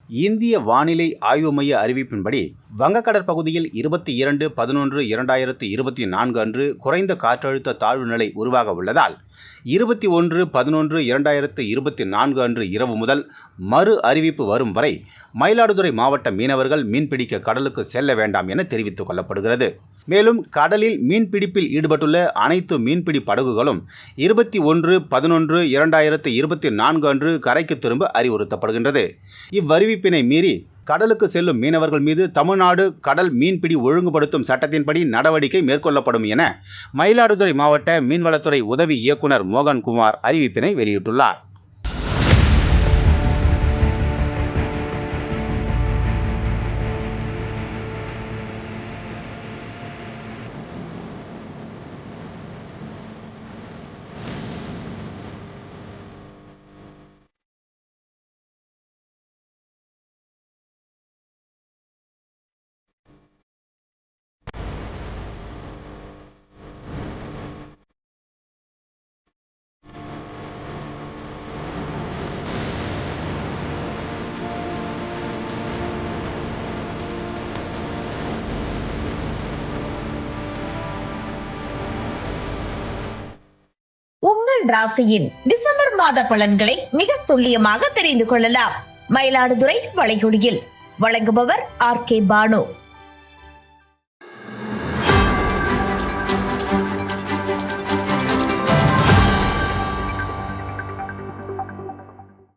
இந்திய வானிலை ஆய்வு மைய அறிவிப்பின்படி வங்கக்கடற் பகுதியில் 22/11/2024 அன்று குறைந்த காற்றழுத்த தாழ்வு நிலை உருவாக உள்ளதால் 21/11/2024 அன்று இரவு முதல் மறு அறிவிப்பு வரும் வரை மயிலாடுதுறை மாவட்ட மீனவர்கள் மீன்பிடிக்க கடலுக்கு செல்ல வேண்டாம் என தெரிவித்துக் கொள்ளப்படுகிறது. மேலும் கடலில் மீன்பிடிப்பில் ஈடுபட்டுள்ள அனைத்து மீன்பிடி படகுகளும் 21/11/2024 அன்று கரைக்கு திரும்ப அறிவுறுத்தப்படுகின்றது. இவ்வறிவிப்பினை மீறி கடலுக்கு செல்லும் மீனவர்கள் மீது தமிழ்நாடு கடல் மீன்பிடி ஒழுங்குபடுத்தும் சட்டத்தின்படி நடவடிக்கை மேற்கொள்ளப்படும் என மயிலாடுதுறை மாவட்ட மீன்வளத்துறை உதவி இயக்குனர் மோகன்குமார் அறிவிப்பினை வெளியிட்டுள்ளார். உங்கள் ராசியின் டிசம்பர் மாத பலன்களை மிக துல்லியமாக தெரிந்து கொள்ளலாம். மயிலாடுதுறை வளைகுடியில் வழங்குபவர் ஆர் கே பானு.